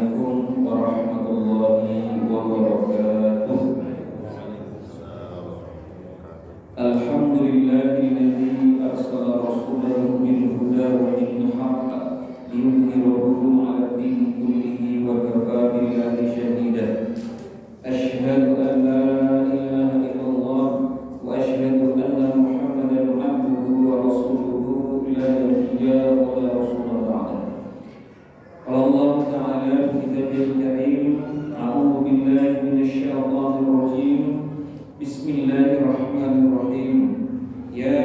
Assalamualaikum warahmatullahi wabarakatuh. Alhamdulillahilladzi arsala rasulahu bil huda wa dinil haqq liyudhhirahu 'ala dini kullihi wa kafa billahi shahida. Asyhadu an la ilaha illallah wa asyhadu anna Muhammadan 'abduhu wa rasuluhu la nabiyya wa la rasula ba'dahu. Allah Ta'ala fi kitabihil karim, a'udzu billahi minasyaitonir rajim. Bismillahirrahmanirrahim. Ya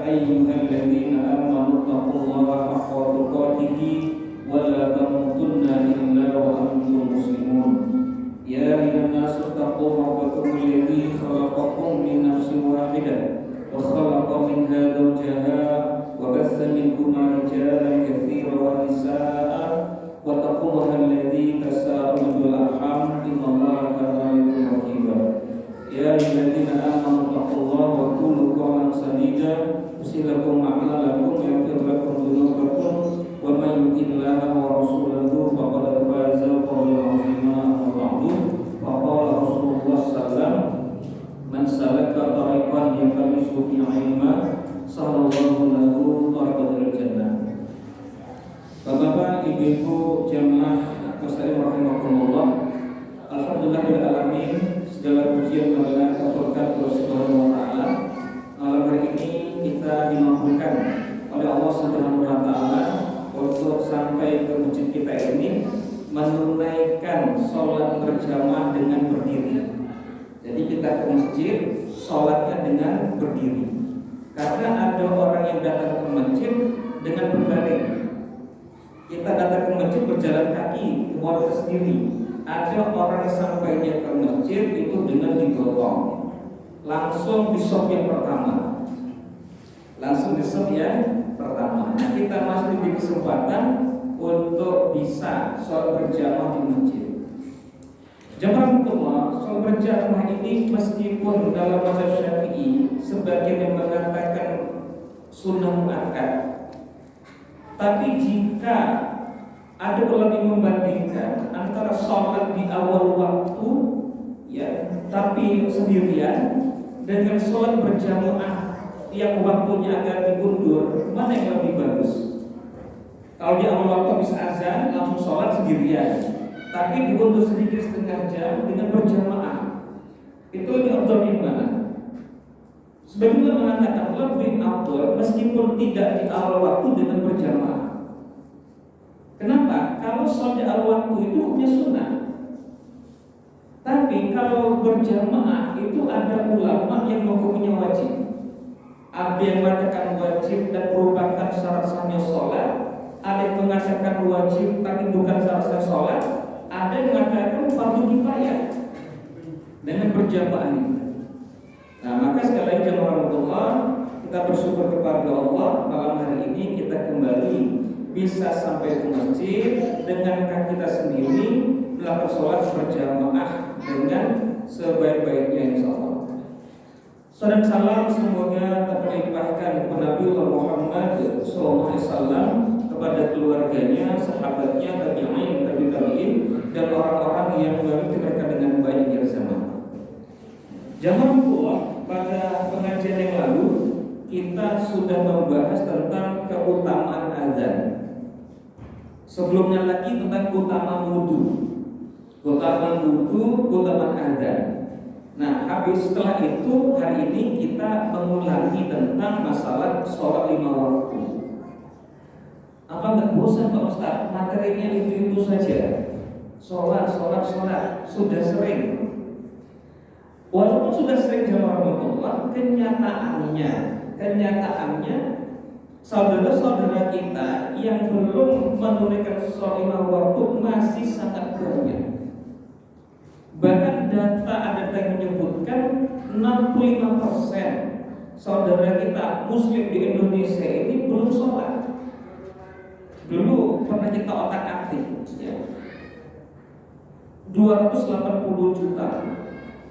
ayyuhalladzina amanu taqullaha haqqa tuqatih wa la tamutunna illa wa antum muslimun. Ya ayyuhan nasu taqu rabbakum alladzi khalaqakum min nafsin wahidah wa khalaqa minha zawjaha wa bassa minhuma rijalan katsiran wa nisaa'a wattaqullaha alladzi tasaaluna bil arham innallaha kana 'alaykum raqiba. Ya ayyuhalladzina amanu taqullaha wa qulu qawlan sadida yuslih lakum a'malakum wa yaghfir lakum dhunubakum wa may yuti'illaha wa rasulahu faqad faza fawzan 'azima. Amma ba'du, faqala Rasulullah sallallahu man salaka tariqan yaltamisu fihi 'ilman sallallahu lahu tariqal jannah. Bapak-bapak, ibu-ibu, jamaah muslimin rahimakumullah. Alhamdulillahil alamin, segala pujian adalah keberkat Allah Subhanahu wa taala. Malam hari ini kita dimampukan oleh Allah Subhanahu wa taala untuk sampai ke masjid kita ini menunaikan sholat berjamaah dengan berdiri. Jadi kita ke masjid sholatnya dengan berdiri. Karena ada orang yang datang ke masjid dengan berbaring. Kita datang ke masjid berjalan kaki, keluar sendiri. Ada orang yang sampainya ke masjid itu dengan digotong, langsung di sop yang pertama. Nah, kita masih diberi kesempatan untuk bisa sholat berjamaah di masjid. Jamaah sholat berjamaah ini meskipun dalam mazhab Syafi'i sebagian yang mengatakan sunnah muakkad, tapi jika ada ulama yang membandingkan antara sholat di awal waktu, ya, tapi sendirian dengan sholat berjamaah yang waktunya agak diundur, mana yang lebih bagus? Kalau di awal waktu bisa azan langsung sholat sendirian, tapi diundur sedikit setengah jam dengan berjamaah, itu lebih afdal yang mana? Sebagian mengatakan lebih afdal meskipun tidak di awal waktu dengan berjamaah. Kenapa? Kalau sholat di awal waktu itu hukumnya sunnah. Tapi kalau berjamaah itu ada ulama yang menghukumnya wajib. Ada yang mengatakan wajib dan merupakan syarat sahnya sholat. Ada yang mengatakan wajib tapi bukan syarat sah sholat. Ada yang mengatakan fardu kifayah dengan berjamaah ini. Nah, maka sekali lagi jamaah Allah, kita bersyukur kepada Allah malam hari ini kita kembali bisa sampai ke masjid dengan kaki kita sendiri melakukan sholat berjamaah dengan sebaik-baiknya insyaallah. Salam salam semoga terlimpahkan kepada Nabi Muhammad SAW, kepada keluarganya, sahabatnya, tabi'in, tabi'in, dan orang-orang yang mengikuti mereka dengan baik di zaman. Jamaah Allah, pada pengajian yang lalu kita sudah membahas tentang keutamaan azan. Sebelumnya lagi tentang keutamaan wudu, keutamaan azan. Nah, habis setelah itu hari ini kita mengulangi tentang masalah sholat 5 waktu. Apa nggak bosan Pak Ustaz? Materinya itu saja. Sholat sudah sering. Walaupun sudah sering jamaah Allah, kenyataannya saudara-saudara kita yang belum menunaikan sholat 5 waktu masih sangat banyak. Bahkan ada yang menyebutkan 65% saudara kita Muslim di Indonesia ini belum sholat. Dulu pernah kita otak-atik, ya. 280 juta,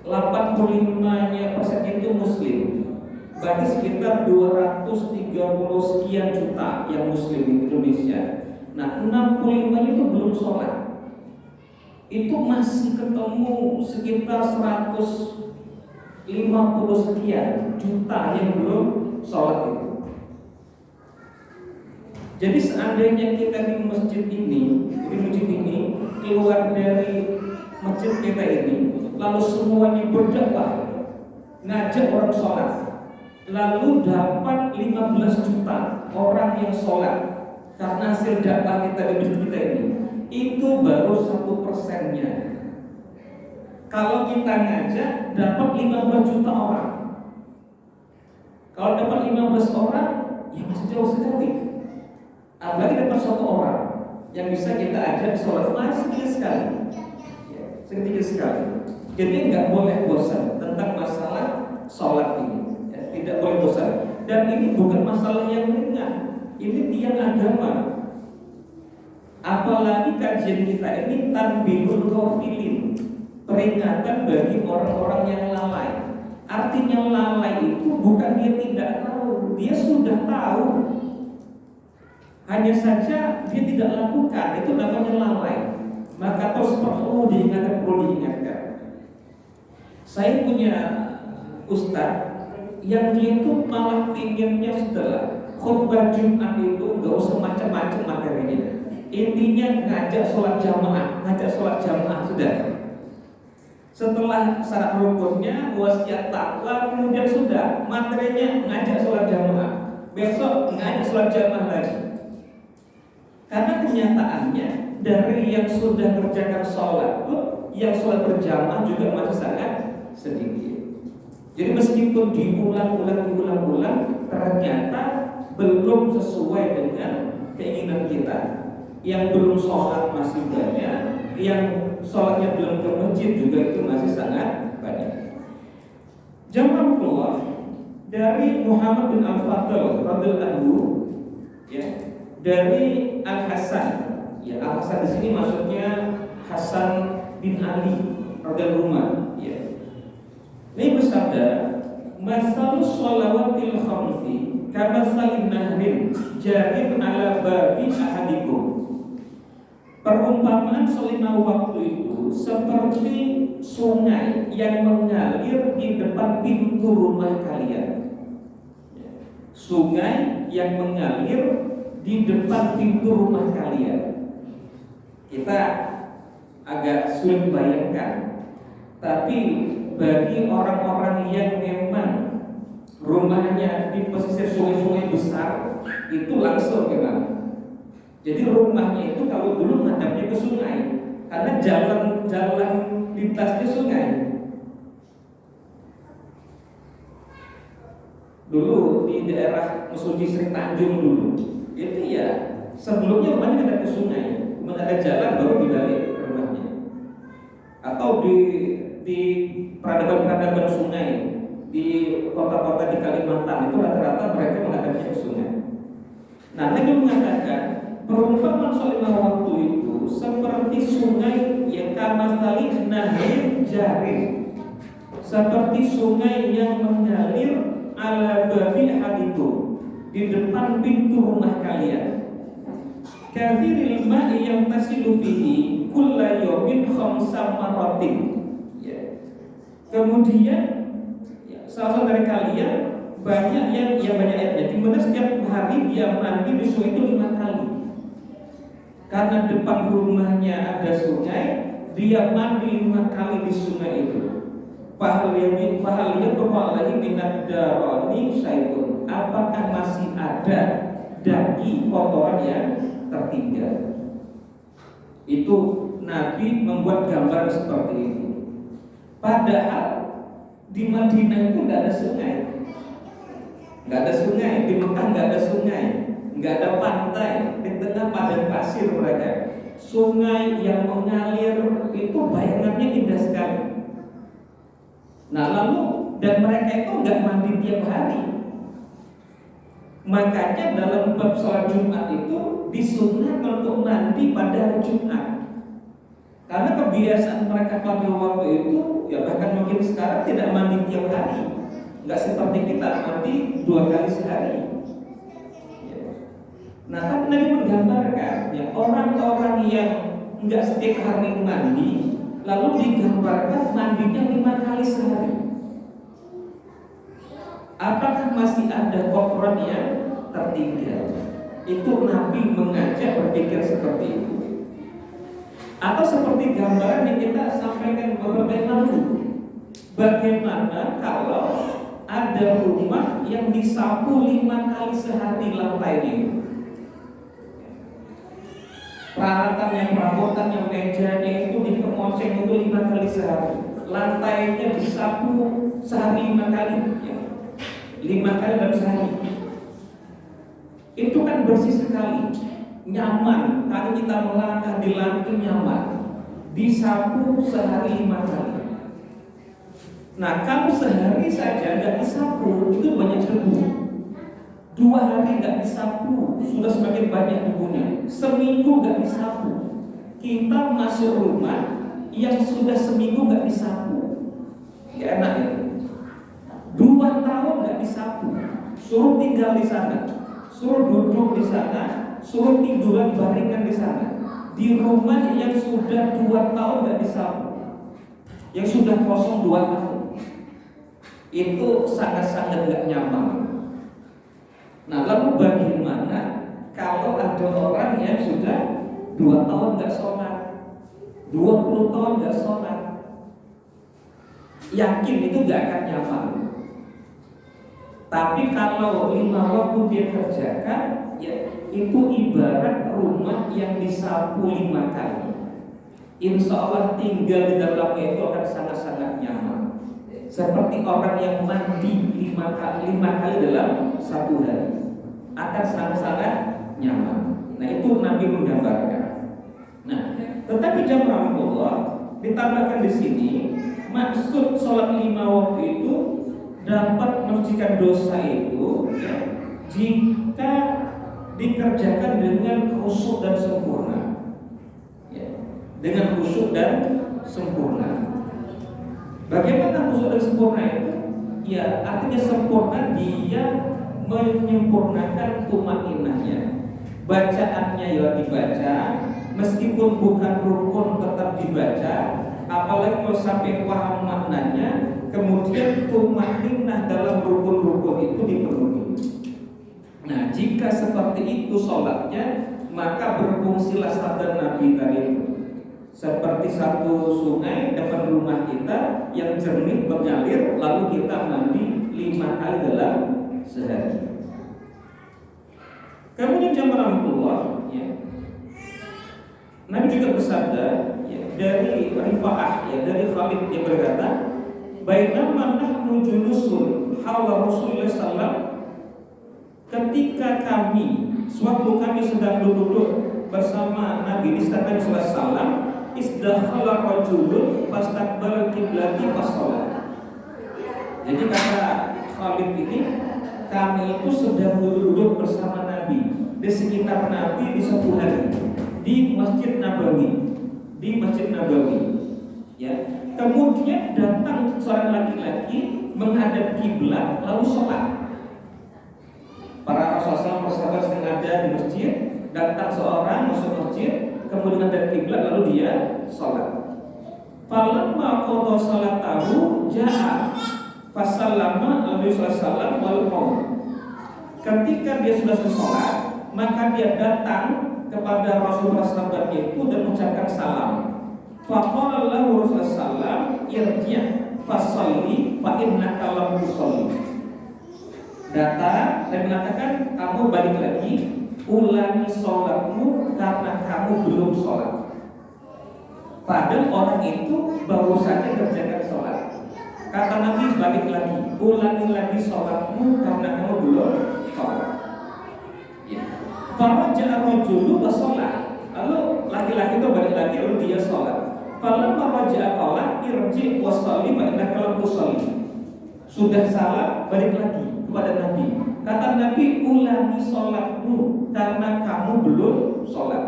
85% itu Muslim. Berarti sekitar 230 sekian juta yang Muslim di Indonesia. Nah, 65 itu belum sholat. itu masih ketemu sekitar 150 sekian juta yang belum sholat itu. Jadi seandainya kita di masjid ini keluar dari masjid kita ini, lalu semuanya berdakwah, ngajak orang sholat, lalu dapat 15 juta orang yang sholat karena hasil dakwah kita di masjid kita ini, itu baru 1%-nya. Kalau kita ngajak dapat 15 juta orang, kalau dapat 15 orang, ya masih jauh sekali. Apalagi dapat 1 orang yang bisa kita ajak sholat, masih sedikit sekali, sedikit sekali. Jadi nggak boleh bosan tentang masalah sholat ini, ya, tidak boleh bosan. Dan ini bukan masalah yang ringan, ini tiang agama. Apalagi kajian kita ini tanbihul ghafilin, peringatan bagi orang-orang yang lalai. Artinya lalai itu bukan dia tidak tahu, dia sudah tahu, hanya saja dia tidak lakukan, itu namanya lalai. Maka terus perlu diingatkan. Saya punya ustadz yang dia itu malah pinginnya setelah khutbah Jumat itu nggak usah macam-macam materinya. Intinya ngajak sholat jamaah sudah. Setelah syarat rukunnya, wasiat takwa, kemudian sudah materinya ngajak sholat jamaah. Besok ngajak sholat jamaah lagi. Karena kenyataannya dari yang sudah kerjakan sholat pun, yang sholat berjamaah juga masih sangat sedikit. Jadi meskipun diulang-ulang, ternyata belum sesuai dengan keinginan kita. Yang belum sholat masih banyak, yang sholatnya belum ke masjid juga itu masih sangat banyak. Jamaah keluar dari Muhammad bin Al-Fadl radhiyallahu anhu, ya, dari Al-Hasan. Ya, Al-Hasan di sini maksudnya Hasan bin Ali radhiyallahu anhu, ya. Ini bersabda, "Masalus shalawatil khamsi kama salin nahrin jarin ala babi ahadikum." Perumpamaan selima waktu itu seperti sungai yang mengalir di depan pintu rumah kalian. Sungai yang mengalir di depan pintu rumah kalian. Kita agak sulit bayangkan, tapi bagi orang-orang yang memang rumahnya di pesisir sungai-sungai besar, itu langsung memang. Jadi rumahnya itu kalau dulu menghadapnya ke sungai, karena jalan lintasnya sungai. Dulu di daerah Mesuji Sri Tanjung dulu, itu ya sebelumnya rumahnya ada ke sungai, kemudian ada jalan baru dibalik rumahnya. Atau di peradaban sungai di kota-kota di Kalimantan itu rata-rata mereka menghadapnya ke sungai. Nah, Nabi mengatakan perumpamaan selima waktu itu seperti sungai yang kamasali nahrin jarin, seperti sungai yang mengalir ala babi haditu di depan pintu rumah kalian. Kathiril ma'i yang tasilu fihi kulla yawmin khamsa maratin. Ya. Kemudian salah satu dari kalian banyak yang banyak airnya, di mana setiap hari dia mandi di sungai itu 5 kali. Karena depan rumahnya ada sungai, dia mandi 5 kali di sungai itu. Fahaliyah berwalahi minad darani syai'un. Apakah masih ada daging kotoran yang tertinggal? Itu Nabi membuat gambar seperti itu. Padahal di Madinah itu nggak ada sungai, di Mekah nggak ada sungai, nggak ada pantai, di tengah padang pasir mereka. Sungai yang mengalir itu bayangannya indah sekali. Nah lalu dan mereka itu nggak mandi tiap hari. Makanya dalam bab sholat Jumat itu disunahkan untuk mandi pada hari Jumat. Karena kebiasaan mereka pada waktu itu, ya bahkan mungkin sekarang tidak mandi tiap hari, nggak seperti kita mandi 2 kali sehari. Nah, kan Nabi menggambarkan ya orang-orang yang nggak setiap hari mandi, lalu digambarkan mandinya 5 kali sehari. Apakah masih ada kotoran yang tertinggal? Itu Nabi mengajak berpikir seperti itu. Atau seperti gambaran yang kita sampaikan beberapa yang lalu, bagaimana kalau ada rumah yang disapu 5 kali sehari lantainya, peralatannya, perabotannya, mejanya itu dikemoceng itu 5 kali sehari, lantainya disapu sehari 5 kali, ya. 5 kali dalam sehari. Itu kan bersih sekali, nyaman. Kalau kita melangkah di lantai nyaman, disapu sehari 5 kali. Nah, kalau sehari saja nggak disapu itu banyak debu. 2 hari nggak disapu sudah semakin banyak debunya. Seminggu nggak disapu, kita masuk rumah yang sudah seminggu nggak disapu, ya enak ya. 2 tahun nggak disapu, suruh tinggal di sana, suruh duduk di sana, suruh tiduran baringan di sana. Di rumah yang sudah 2 tahun nggak disapu, yang sudah kosong 2 tahun, itu sangat-sangat nggak nyaman. Nah, lalu bagaimana kalau ada orang yang sudah 2 tahun nggak sholat, 20 tahun nggak sholat? Yakin itu nggak akan nyaman. Tapi kalau 5 waktu dia kerjakan, ya itu ibarat rumah yang disapu 5 kali. Insya Allah tinggal di dalamnya itu akan sangat-sangat nyaman. Seperti orang yang mandi 5 kali dalam 1 hari, akan sangat-sangat nyaman. Nah, itu Nabi menggambarkan. Nah, tetapi jamaah Allah ditambahkan di sini, maksud sholat 5 waktu itu dapat mensucikan dosa itu, ya, jika dikerjakan dengan khusyuk dan sempurna, ya, dengan khusyuk dan sempurna. Bagaimana khusyuk dan sempurna itu? Ya, artinya sempurna dia menyempurnakan tumaninahnya, bacaannya ya dibaca, meskipun bukan rukun tetap dibaca, apalagi kalau sampai paham maknanya, kemudian tumaninah dalam rukun-rukun itu dipenuhi. Nah, jika seperti itu sholatnya, maka berfungsilah sabda Nabi tadi itu, seperti satu sungai depan rumah kita yang jernih mengalir, lalu kita mandi 5 kali dalam sehari. Kemudian jamaah Allah, ya, Nabi juga bersabda, ya, dari Rifa'ah, ya, dari Khalid yang berkata, bainama nahnu julusun haula Rasulullah sallallahu, ketika kami, suatu kami sedang duduk bersama Nabi di sekitar Nabi sallallahu alaihi wasallam, isdakhala rajulun fastaqbal qiblati fassalat. Jadi kata Khalid ini, kami itu sedang duduk bersama Nabi di sekitar Nabi di suatu hari di Masjid Nabawi, ya. Kemudian datang seorang laki-laki menghadap kiblat lalu sholat. Para Rasulullah bersahabat sedang ada di masjid, datang seorang masuk masjid, kemudian menghadap kiblat lalu dia sholat. Falamma qada salatahu jaa fasallama Nabi sallallahu alaihi wasallam wal qaum. Ketika dia sudah selesai sholat, maka dia datang kepada Rasulullah SAW itu dan mengucapkan salam. Faqala lahu Rasulullah SAW, irji' fasalli fa innaka lam tusalli. Datang dan mengatakan, kamu balik lagi, ulangi sholatmu karena kamu belum sholat. Padahal orang itu baru saja kerjakan sholat. Kata Nabi, balik lagi, ulangi lagi sholatmu karena kamu belum sholat. Faraja'a rajulu wa sholat. Lalu laki-laki itu balik lagi lalu dia sholat. Falamma raja'a qala irji' wa sholli fa innaka lam tusalli. Sudah salah, balik lagi kepada Nabi. Kata Nabi, ulangi sholatmu karena kamu belum sholat.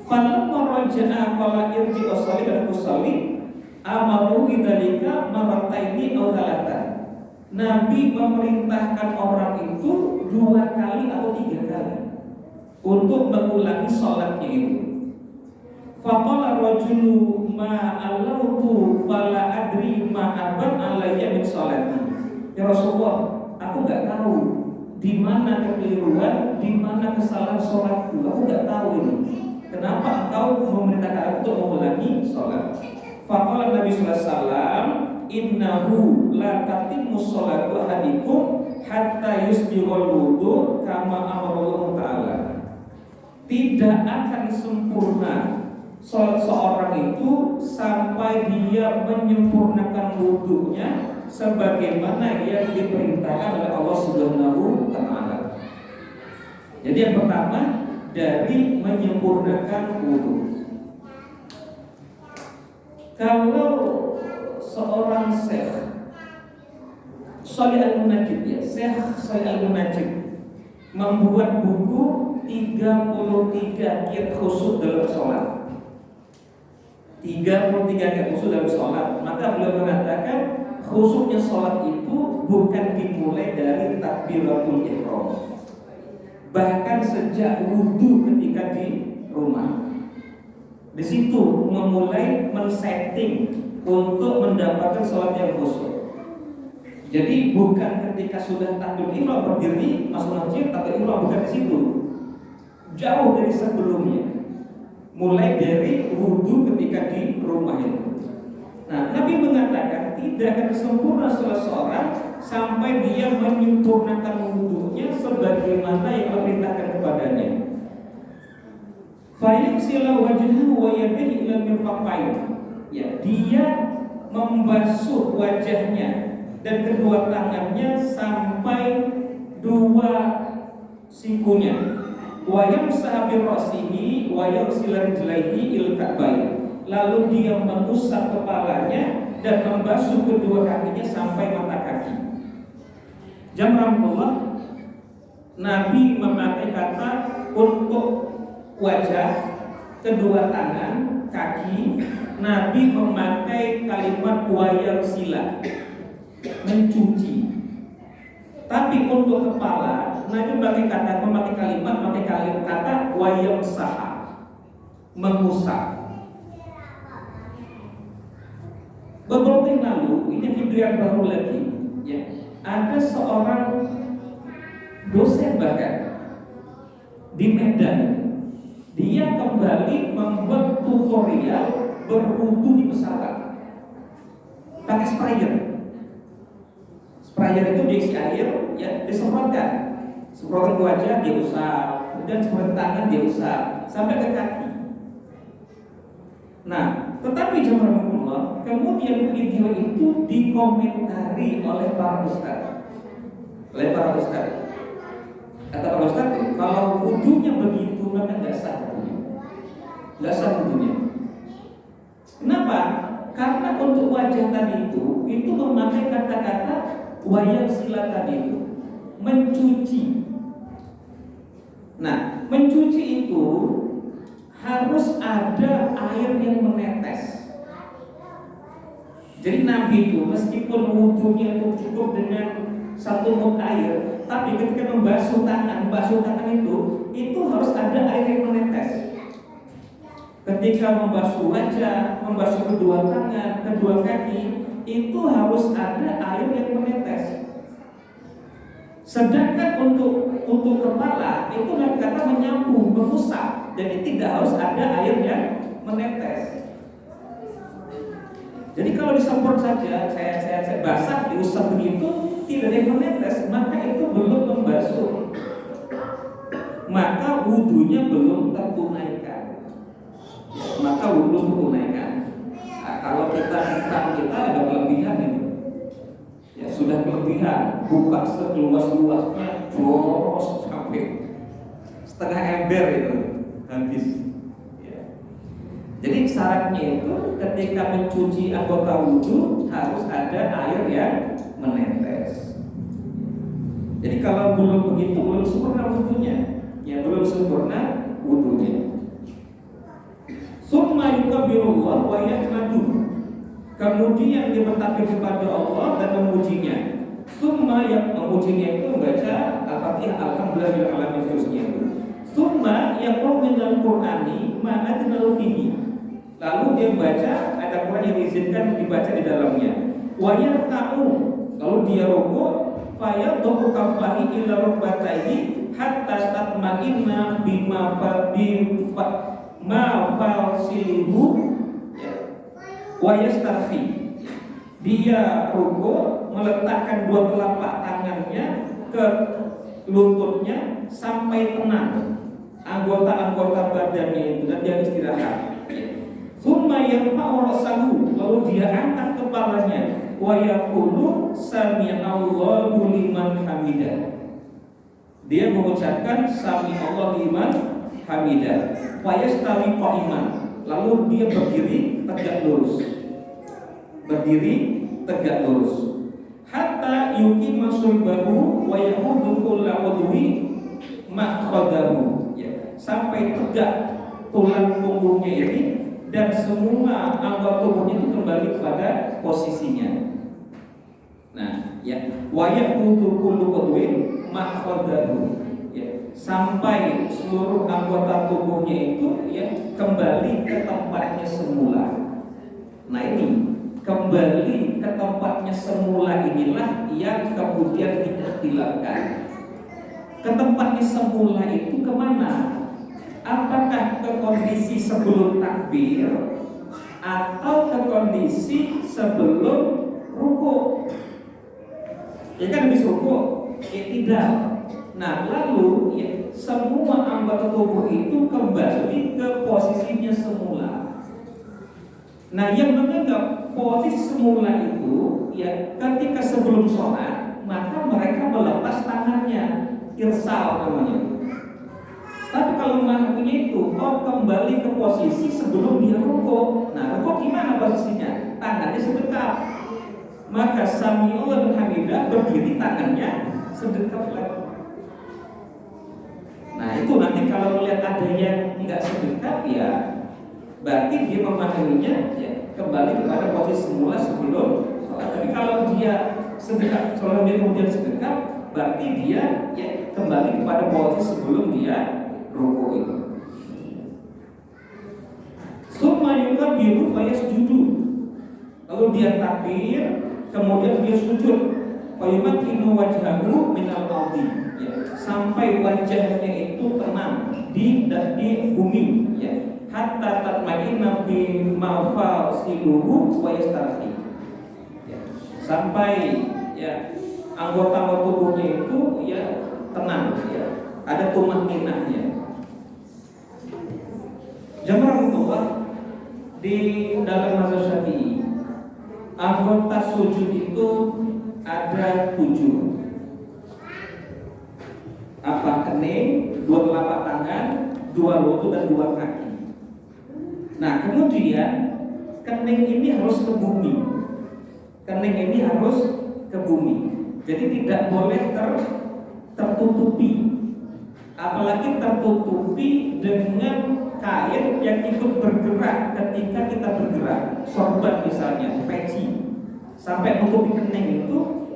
Falamma raja'a qala irji' wa sholli fa innaka tusalli. Amaru bidzalika marrataini aw thalathan. Nabi memerintahkan orang itu 2 kali atau 3 kali untuk mengulangi sholatnya itu. Faqala rajulu ma alautu fala adri ma aban alayya min sholati. Ya Rasulullah, aku nggak tahu di mana kekeliruan, di mana kesalahan sholatku. Aku nggak tahu ini. Kenapa engkau memerintahkan aku untuk mengulangi sholat? Faqala Nabi sallallahu alaihi wasallam, innahu la tatimmu sholatu ahadikum hatta yusbighal wudu kama amarallahu ta'ala. Tidak akan sempurna sholat seorang itu sampai dia menyempurnakan wudunya sebagaimana yang diperintahkan oleh Allah Subhanahu wa ta'ala. Jadi yang pertama dari menyempurnakan wudu. Kalau seorang syekh Shalih Al-Munajjid, ya, Syekh Shalih Al-Munajjid membuat buku 33 kiat khusyuk dalam sholat. 33 kiat khusyuk dalam sholat. Maka beliau mengatakan khusyuknya sholat itu bukan dimulai dari takbiratul ihram, bahkan sejak wudhu ketika di rumah. Di situ memulai men-setting untuk mendapatkan sholat yang khusyuk. Jadi bukan ketika sudah takbir ihram berdiri masuk masjid takbir ihram, bukan di situ. Jauh dari sebelumnya. Mulai dari wudhu ketika di rumah itu. Nah, Nabi mengatakan tidak akan sempurna sholat seorang sampai dia menyempurnakan wudhunya sebagaimana yang diperintahkan kepadanya. Fayaghsila wajhahu wa yadayhi ila mirfaqain. Ya, dia membasuh wajahnya dan kedua tangannya sampai dua sikunya. Wa yamsahu bi ra'sihi wa yaghsila rijlaihi ila ka'bayn. Lalu dia mengusap kepalanya dan membasuh kedua kakinya sampai mata kaki. Jamrahullah, Nabi memakai kata untuk wajah, kedua tangan, kaki. Nabi memakai kalimat wayaghsila, mencuci. Tapi untuk kepala, Nabi memakai kata wayamsaha, mengusap. Beberapa yang lalu, ini video yang baru lagi, ya, ada seorang dosen bahkan di Medan, dia kembali membuat tutorial berwudu di pesawat pakai sprayer. Sprayer itu diisi air, ya, disemprotkan ke wajah, dia usap, kemudian semprot tangan, dia usap sampai ke kaki. Nah, tetapi jemaah, kemudian video itu dikomentari oleh para ustaz. Kata para ustaz, kalau wudunya begitu maka nggak sah wudunya. Kenapa? Karena untuk wajah tadi itu memakai kata-kata wayaghsila tadi itu, mencuci. Nah, mencuci itu harus ada air yang menetes. Jadi Nabi itu meskipun wudhunya itu cukup dengan satu muk air, tapi ketika membasuh tangan itu harus ada air yang menetes. Ketika membasuh wajah, membasuh kedua tangan, kedua kaki, itu harus ada air yang menetes. Sedangkan untuk kepala itu kata menyapu, mengusap, jadi tidak harus ada air yang menetes. Jadi kalau disemprot saja, saya basah, diusap begitu, tidak ada yang menetes, maka itu belum membasuh, maka wudhunya belum tertunaikan. Nah, kalau kita ada kelebihan itu, ya sudah kelebihan, buka seluas-luasnya, joros sampai setengah ember itu habis. Jadi syaratnya itu ketika mencuci anggota wudhu harus ada air yang menetes. Jadi kalau belum begitu, belum sempurna wudhunya. Summa yukabbirullah wa yahmaduh. Kemudian dia bertakbir kepada Allah dan memujinya. Summa, yang memujinya itu membaca Al-Fatihah, alhamdulillahirabbil alamin, terusnya itu. Summa yaqra'u minal Qur'ani ma adnahu fihi. Lalu dia baca ayat Al-Quran yang diizinkan dibaca di dalamnya. Wa yarka'u, lalu dia rukuk, fa yadhu kaffahi ila rukbatayhi hatta tatma'inna bima falsilihu wa yastarfi. Dia rukuk, meletakkan dua telapak tangannya ke lututnya sampai tenang anggota-anggota badannya itu, dan dia istirahat. Tsumma yarfa'u ra'sahu, lalu dia angkat kepalanya, wa yaqulu sami'allahu liman hamidah. Dia mengucapkan sami'allahu liman hamidah. Wa yastawi qa'iman, lalu dia berdiri tegak lurus. Berdiri tegak lurus. Hatta yuqima sulbahu wa yahudu kullu udwi ma'khadahu. Sampai tegak tulang punggungnya ini dan semua anggota tubuhnya itu kembali kepada posisinya. Nah, wa yahudu kullu udwin ma'khadahu. Sampai seluruh anggota tubuhnya itu kembali ke tempatnya semula. Nah, ini kembali ke tempatnya semula inilah yang kemudian diikhtilafkan. Ke tempatnya semula itu kemana? Apakah ke kondisi sebelum takbir atau ke kondisi sebelum rukuk? Ya kan habis rukuk? Tidak. Nah, lalu semua anggota tubuh itu kembali ke posisinya semula. Nah, yang menganggap posisi semula itu ketika sebelum sholat, maka mereka melepas tangannya, irsal namanya. Tapi kalau memahaminya itu, kembali ke posisi sebelum dia rukuk. Nah, rukuk gimana posisinya? Tangannya sedekap. Maka sami'allahu liman hamidah, berdiri tangannya sedekap lagi. Nah, itu nanti kalau melihat ada yang tidak sedekap, berarti dia memahaminya kembali kepada posisi semula sebelum sholat. Tapi kalau dia sedekap, kalau dia kemudian sedekap, berarti dia kembali kepada posisi sebelum dia rukuk itu. Summa yukabbiru fa yasjudu. Lalu dia takbir, kemudian dia sujud. Fa yumakkinu wajhahu minal ardi. Sampai wajahnya itu tenang di bumi, hatta tatma'inna bi mafasiluhu wa yastarfi. Sampai anggota tubuhnya itu tenang, ada tumaninahnya. Jamaah Allah, di dalam mazhab Syafi'i, anggota sujud itu ada 7. Apa? Kening, 2 telapak tangan, 2 lutut dan 2 kaki. Nah, kemudian kening ini harus ke bumi. Kening ini harus ke bumi. Jadi tidak boleh tertutupi. Apalagi tertutupi dengan kain yang ikut bergerak ketika kita bergerak, sorban misalnya, peci, sampai menutupi kening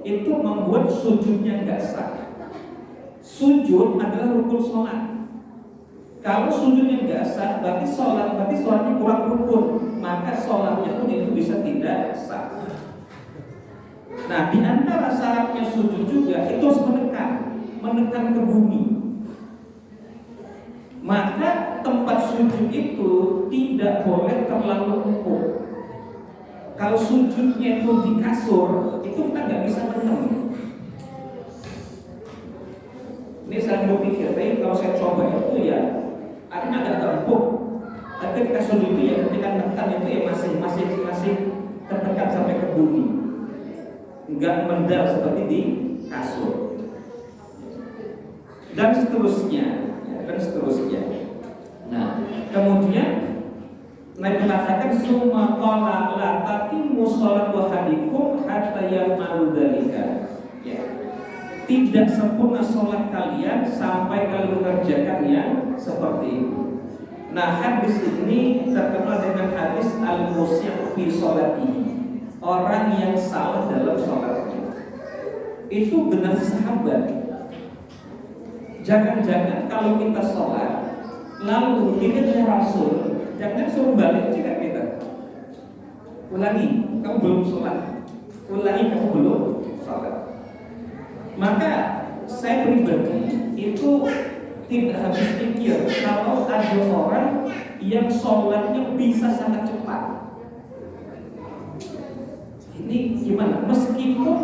itu membuat sujudnya nggak sah. Sujud adalah rukun sholat. Kalau sujudnya nggak sah, berarti sholatnya kurang rukun, maka sholatnya pun itu bisa tidak sah. Nah, di antara syaratnya sujud juga itu harus menekan ke bumi. Maka tempat sujud itu tidak boleh terlalu empuk. Kalau sujudnya itu di kasur, itu kita nggak bisa menekan. Ini saya berpikir, tapi kalau saya coba itu akhirnya agak empuk. Tapi ketika sujud itu ketika menekan itu masih tertekan sampai ke bumi, nggak mendal seperti di kasur. Dan seterusnya. Nah, kemudian Nabi mengatakan summa qala la tatimmu sholatu ahadikum hatta ya'malu dzalika. Tidak sempurna sholat kalian sampai kalian mengerjakan yang seperti itu. Nah, hadis ini terkenal dengan hadis al-musyi' fi sholatihi. Orang yang salah dalam sholatnya. Itu benar sahabat. Jangan-jangan kalau kita sholat lalu ingatnya Rasul, jangan suruh balik juga kita. ulangi, kamu belum sholat. Ulangi, kamu belum sholat. Maka saya pribadi itu tidak habis pikir kalau ada orang yang sholatnya bisa sangat cepat. Ini gimana? Meskipun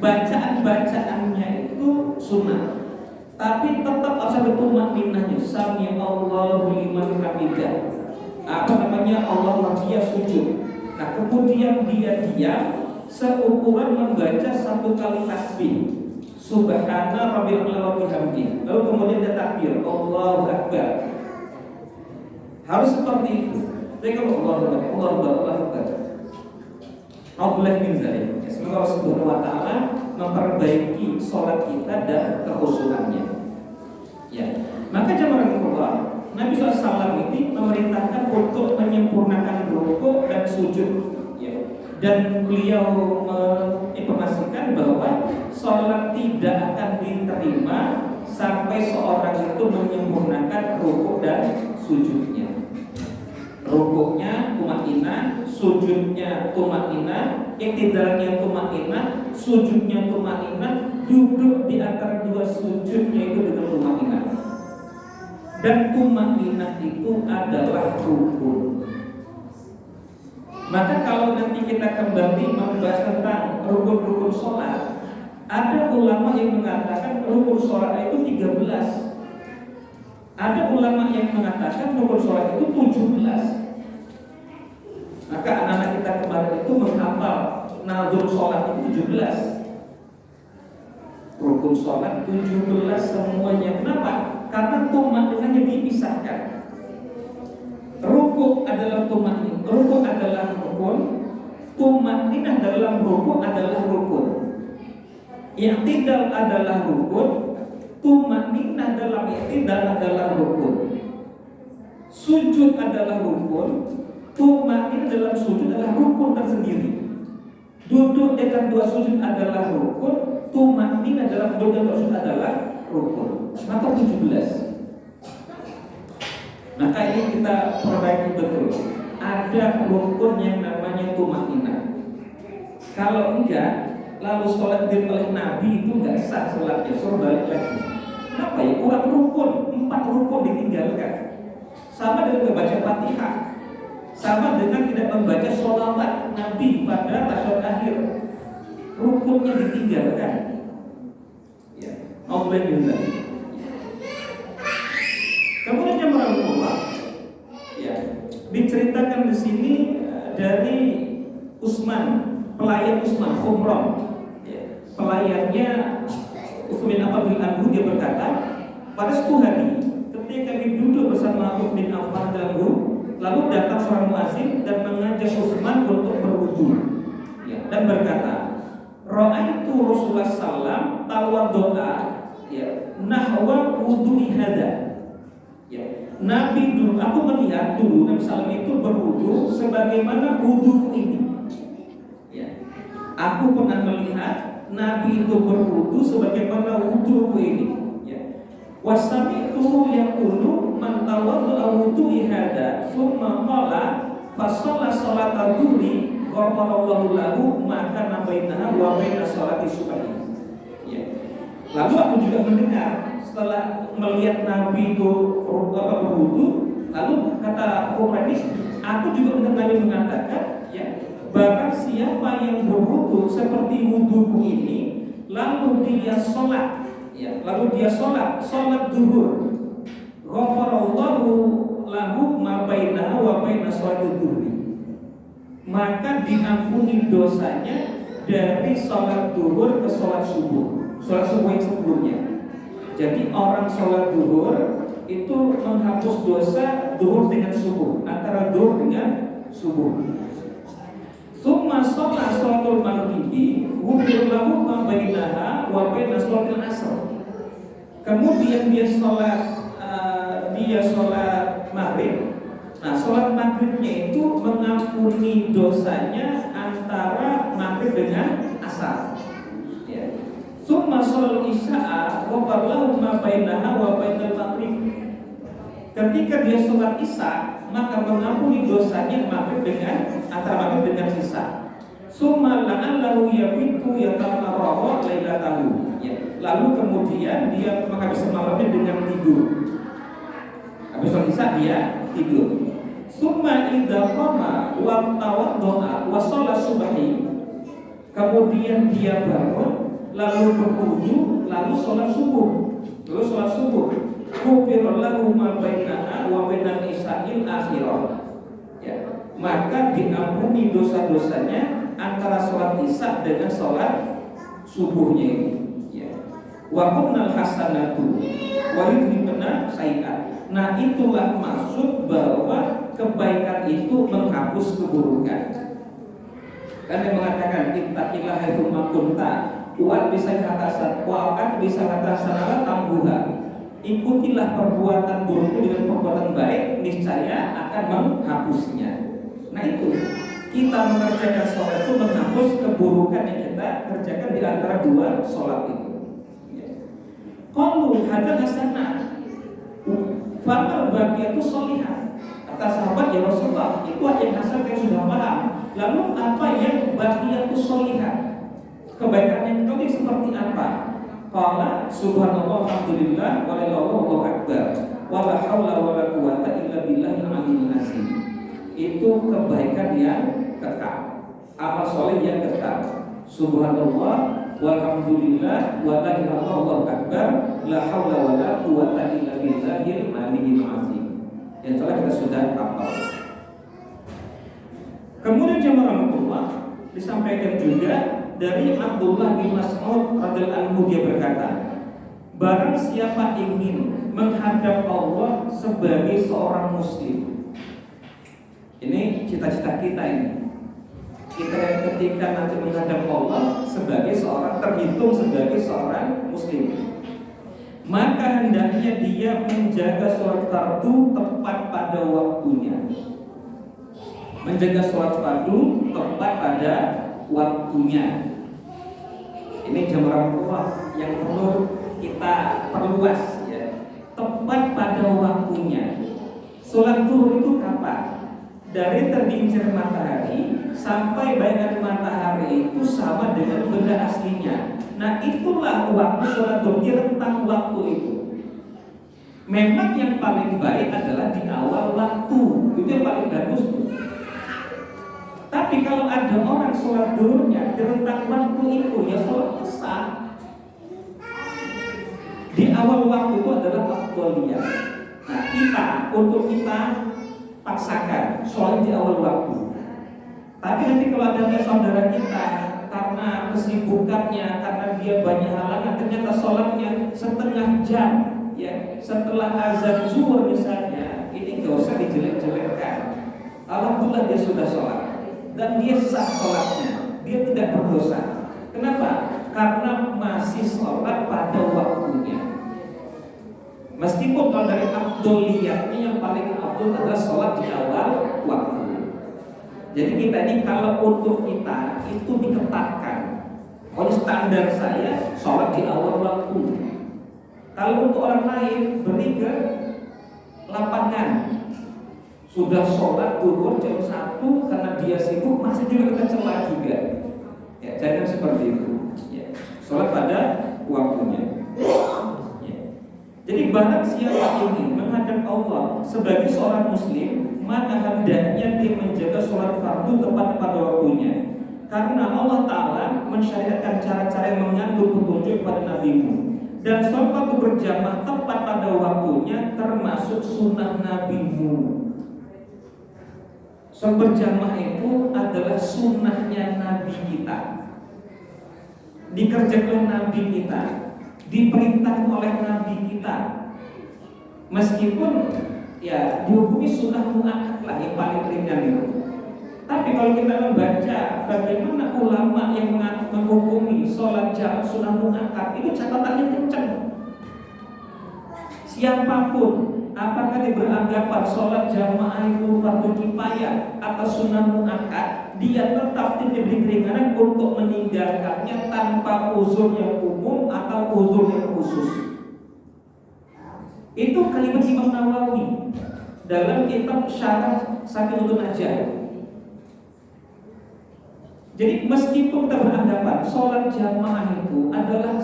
bacaan-bacaannya itu sunnah, tapi tetap harus ada tumakninahnya. Sami Allahu liman hamidah. Allah dia sujud. Nah kemudian dia diam seukuran membaca satu kali tasbih. Subhana rabbil a'la wa bihamdi. Lalu kemudian dia takbir, Allahu akbar. Harus seperti itu. Jadi kalau Allahu akbar. Allah min zalik. Semoga Allah Subhanahu wa taala memperbaiki sholat kita dan kekhusyukannya. Ya. Maka jemaah Allah, Nabi SAW ini memerintahkan untuk menyempurnakan rukuk dan sujud. Ya. Dan beliau menginformasikan bahwa sholat tidak akan diterima sampai seorang itu menyempurnakan rukuk dan sujudnya. Rukuknya tumakninah, sujudnya tumakninah, iktidalnya tumakninah, sujudnya tumakninah, duduk di antara dua sujudnya itu dengan tumakninah. Dan tumakninah itu adalah rukun. Maka kalau nanti kita kembali membahas tentang rukun-rukun sholat, ada ulama yang mengatakan rukun sholat itu 13. Ada ulama yang mengatakan rukun sholat itu 17. Maka anak-anak kita kemarin itu menghafal nazar sholat itu 17. Rukun sholat 17 semuanya. Kenapa? Karena tumakninahnya dipisahkan. Rukuk adalah tumakninah, rukuk adalah rukun, tumakninah dalam rukuk adalah rukun. I'tidal adalah rukun, tumakninah dalam i'tidal adalah rukun. Sujud adalah rukun, tumakninah dalam sujud adalah rukun tersendiri. Duduk dengan dua sujud adalah rukun, tumakninah dalam duduk dan dua sujud adalah rukun. Maka 17. Maka ini kita perbaiki betul. Ada rukun yang namanya tumakninah. Kalau enggak, lalu sholat oleh Nabi itu enggak sah sholatnya, suruh balik lagi. Kenapa ya? Kurang rukun, 4 rukun ditinggalkan. Sama dengan membaca Fatihah, sama dengan tidak membaca sholawat Nabi pada tasyahud akhir. Rukunnya ditinggalkan. Ya, Allah bimbing. Kemudian yang Allah, ya, diceritakan di sini dari Utsman, pelayan Utsman Khumram, ya, pelayannya Utsman bin Affan, dia berkata, pada suatu hari ketika kami duduk bersama Utsman bin Affan dalam grup, lalu datang seorang muadzin dan mengajak Utsman untuk berwudu, ya, dan berkata, Ra'aitu Rasulullah sallam tawaddoa, ya, nahwa wudu'i hada. Ya, Nabi dulu, aku melihat dulu Nabi SAW itu berwudu sebagaimana wudu ini. Ya, aku pernah melihat Nabi itu berwudu sebagaimana wudu ini. Ya, wasami'tu yaqulu man tawadda'a wudu'i hada tsumma qala fa shalla salata dhuhri ghafarallahu lahu maka nabainaha wa baina salati subhi. Ya. Lalu aku juga mendengar setelah melihat Nabi itu berwudu, lalu kata Quraisy, aku juga mendengar Nabi mengatakan, ya, barang siapa yang berwudu seperti wuduku ini, lalu dia sholat, ya, lalu dia sholat duhur, ghafarallahu lahu ma bainaha wa baina sholati duhri, maka diampuni dosanya dari sholat duhur ke sholat subuh yang sebelumnya. Jadi orang sholat duhur itu menghapus dosa duhur dengan subuh, antara duhur dengan subuh. Tsumma shalla sholatul maghribi ghufira lahu ma bainaha wa baina sholatil asr. Kemudian dia sholat maghrib. Nah, sholat maghribnya itu mengampuni dosanya antara maghrib dengan asar. Ya. Tsumma shallal isya'a wa qarlahu ma bainaha wa bainal maghrib. Ketika dia sholat isya, maka mengampuni dosanya maghrib dengan antara maghrib dengan isya. Summa la'allahu yabitu yatamarrahu lailatahu. Ya. Lalu kemudian dia menghabiskan malamnya dengan tidur. Habis sholat isya dia tidur. Summa idza qama wa tawaddaa wa shalat subhi. Kemudian dia bangun, lalu berwudu, lalu sholat subuh. Ghufira lahu ma bainaha wa bainal isya'il akhirah. Ya. Maka diampuni dosa-dosanya antara sholat isya dengan sholat subuhnya ini. Ya. Wa kunnal hasanatu wa yudhibna sayi'at. Nah, itulah maksud bahwa kebaikan itu menghapus keburukan. Kan dia mengatakan ittaqillaha haitsu ma kunta wa bisa kata wa'at bisa kata sanala tambuha. Ikutilah perbuatan burukmu dengan perbuatan baik, niscaya akan menghapusnya. Nah, itu kita mengerjakan sholat itu menghapus keburukan yang kita kerjakan di antara dua sholat itu. Qalu hadza hasanah famal baqiyatu sholihah. Kata sahabat, ya Rasulullah, itu yang hasan yang sudah paham. Lalu apa yang baqiyatu sholihah? Kebaikan yang tadi seperti apa? Qala subhanallah alhamdulillah walillahu akbar wala haula wala quwata illa billahil aliyyil azim. Itu kebaikan yang kekal, amal soleh yang kekal. Subhanallah walhamdulillah wala ilaha akbar la haula wala quwata illa billahil aliyyil azim. Yang telah kita sudah hafal. Kemudian jemaah Allah disampaikan juga dari Abdullah bin Mas'ud radhiyallahu anhu, dia berkata, barang siapa ingin menghadap Allah sebagai seorang muslim. Ini cita-cita kita ini. Kita yang ketika nanti menghadap Allah sebagai seorang, terhitung sebagai seorang muslim, maka hendaknya dia menjaga sholat fardu tepat pada waktunya. Menjaga sholat fardu tepat pada waktunya. Ini jamaah Allah yang perlu kita perluas, ya. Tepat pada waktunya. Sholat zuhur itu kapan? Dari tergelincir matahari sampai bayangan matahari itu sama dengan benda aslinya. Nah, itulah waktu sholat zuhur, rentang waktu itu. Memang yang paling baik adalah di awal waktu, itu yang paling bagus tuh. Tapi kalau ada orang sholat zuhurnya di rentang waktu itu, ya sholat sah. Di awal waktu itu adalah afdhaliyah. Nah, untuk kita paksakan sholat di awal waktu. Tapi nanti kalau ada saudara kita karena kesibukannya, karena dia banyak halangan, ternyata sholatnya setengah jam, ya setelah azan zuhur misalnya, ini gak usah dijelek-jelekkan. Alhamdulillah dia sudah sholat dan dia sah sholatnya, dia tidak berdosa. Kenapa? Karena masih sholat pada waktunya. Meskipun kalau dari afdholiyahnya yang paling afdol adalah sholat di awal waktu. Jadi kita ini kalau untuk kita itu diketatkan. Kalau standar saya sholat di awal waktu. Kalau untuk orang lain beri ke lapangan. Sudah sholat zuhur jam 1 karena dia sibuk, masih juga kita celah juga. Ya, jangan seperti itu. Ya, sholat pada waktunya. Ya. Jadi barang siapa ingin menghadap Allah sebagai seorang muslim, maka hendaknya dia menjaga sholat fardu tepat pada waktunya. Karena Allah Ta'ala mensyariatkan cara-cara yang mengandung petunjuk pada nabimu. Dan sholat fardu berjamaah tepat pada waktunya termasuk sunnah nabimu. Sholat berjamaah itu adalah sunnahnya Nabi kita. Dikerjakan Nabi kita, diperintahkan oleh Nabi kita. Meskipun ya dihukumi sunnah mu'akkad lah yang paling ringan itu. Tapi kalau kita membaca bagaimana ulama yang menghukumi sholat jamaah sunnah mu'akkad, itu catatannya kencang. Siapapun, apakah dia beranggapan sholat jamaah itu fardu kifayah atau sunnah mu'akkad, dia tetap diberi keringanan untuk meninggalkannya tanpa uzur yang umum atau uzur yang khusus. Itu kalimat Imam Nawawi dalam kitab Syarah Sakinatun Najah. Jadi meskipun kita beranggapan sholat jamaah itu adalah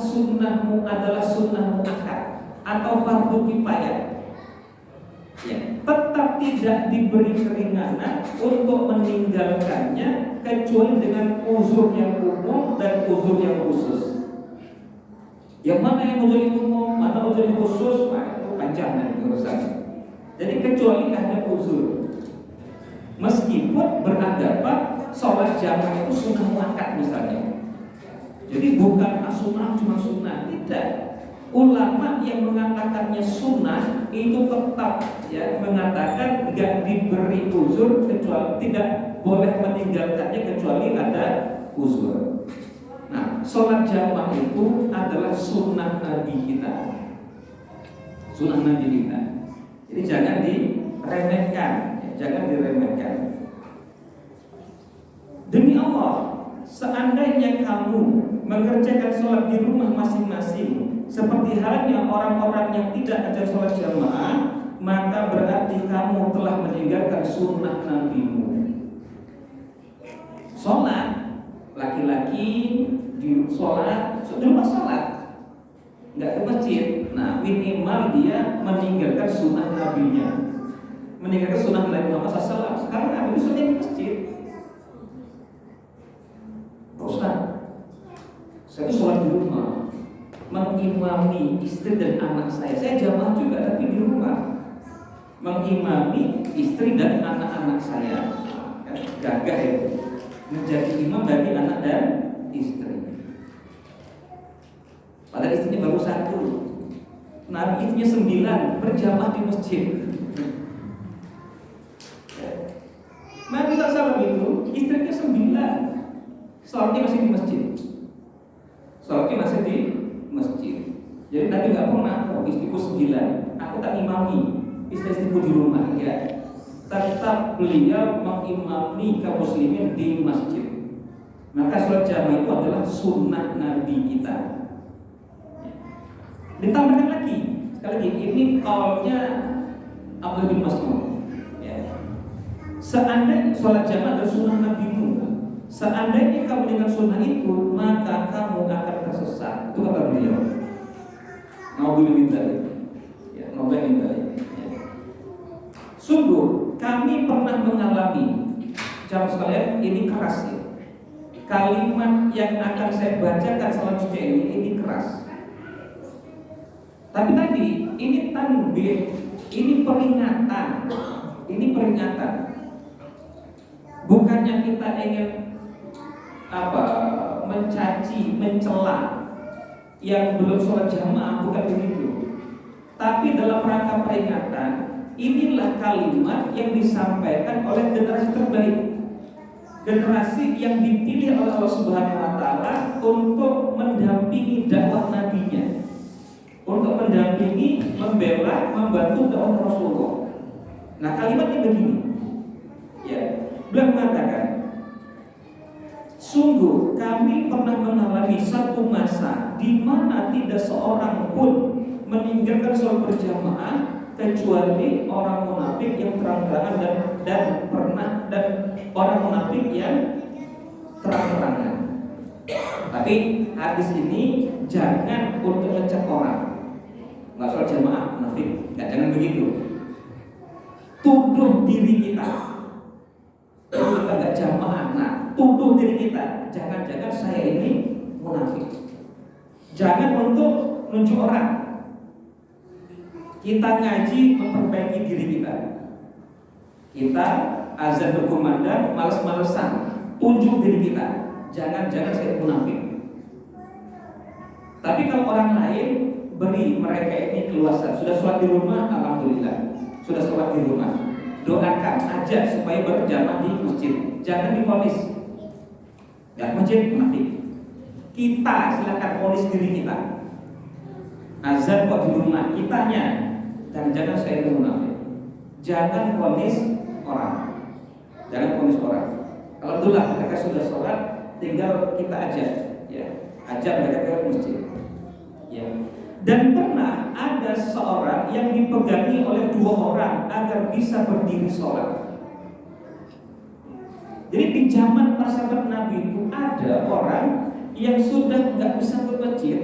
sunnah akad atau fardu kifayah, ya, tetap tidak diberi keringanan untuk meninggalkannya kecuali dengan uzur yang umum dan uzur yang khusus. Yang mana yang uzur yang umum, mana uzur yang khusus, nah, itu panjang dan urusannya. Jadi kecuali ada uzur, meskipun beranggapan sholat jamaah itu sunnah muakkad misalnya. Jadi bukan sunnah cuma sunnah, tidak. Ulama yang mengatakannya sunnah itu tetap ya mengatakan tidak diberi uzur, kecuali tidak boleh meninggalkannya kecuali ada uzur. Nah, sholat jamaah itu adalah sunnah Nabi kita, sunnah Nabi kita. Jadi jangan diremehkan, jangan diremehkan. Demi Allah, seandainya kamu mengerjakan sholat di rumah masing-masing seperti halnya orang-orang yang tidak ajar sholat jamaah, maka berarti kamu telah meninggalkan sunnah Nabi-Mu. Sholat, laki-laki di rumah sholat, nggak ke masjid. Nah, minimal dia meninggalkan sunnah Nabi-nya, meninggalkan sunnah Nabi Muhammad SAW. Karena Nabi itu sholat di masjid. Ustaz, saya sholat di rumah, mengimami istri dan anak saya. Saya jamaah juga tapi di rumah, mengimami istri dan anak-anak saya. Gagah itu, menjadi imam bagi anak dan istri. Padahal istrinya baru 1, Nabi istrinya 9, berjamaah di masjid. Nabi SAW itu istrinya 9. Sholatnya masih di masjid. Sholatnya masih di masjid. Jadi Nabi nggak pernah, istriku 9, aku tak imami istri-istriku di rumah. Ya, tetap beliau mengimami kaum muslimin di masjid. Maka sholat jamaah itu adalah sunnah Nabi kita. Ditambahkan lagi, sekali lagi ini kaulnya Abdullah bin Mas'ud. Ya. Seandainya sholat jamaah adalah sunnah Nabi-Mu, seandainya kamu dengan sunnah itu, maka kamu akan tersesat. Itu kata beliau. Nauzubillah. Ya, nauzubillah. Ya. Sungguh kami pernah mengalami, jamaah sekalian, ini keras ya. Kalimat yang akan saya bacakan selanjutnya ini keras. Tapi tadi ini tanbih, ini peringatan, Bukannya kita ingin mencaci, mencela yang belum sholat jamaah, bukan begitu. Tapi dalam rangka peringatan, inilah kalimat yang disampaikan oleh generasi terbaik, generasi yang dipilih oleh Allah Subhanahu Wa Taala untuk mendampingi dakwah nabinya, untuk mendampingi, membela, membantu dakwah Rasulullah. Nah, kalimatnya begini, ya, beliau mengatakan, sungguh kami pernah mengalami satu masa di mana tidak seorang pun meninggalkan sholat berjamaah kecuali orang munafik yang terang-terangan dan orang munafik yang terang-terangan. Tapi hadis ini jangan untuk ngecek orang, nggak sholat jamaah munafik, jangan begitu. Tuduh diri kita, kalau kita nggak jamaah, nah tuduh diri kita, jangan-jangan saya ini munafik. Jangan untuk nunjuk orang. Kita ngaji memperbaiki diri kita. Kita azan berkumandang, males-malesan, tunjuk diri kita. Jangan-jangan saya munafik. Tapi kalau orang lain, beri mereka ini keluasan. Sudah sholat di rumah, alhamdulillah. Sudah sholat di rumah, doakan, ajak supaya berjamaah di masjid. Jangan divonis, ya masjid munafik. Kita silakan vonis diri kita. Azan kok di rumah, kitanya. Jangan-jangan saya itu munafik. Jangan vonis orang. Jangan vonis orang. Kalau itulah mereka sudah sholat, tinggal kita ajak, ya, ajak mereka ke masjid. Ya. Dan pernah ada seorang yang dipegangi oleh 2 orang agar bisa berdiri sholat. Jadi di zaman para sahabat Nabi itu ada orang yang sudah nggak bisa ke masjid,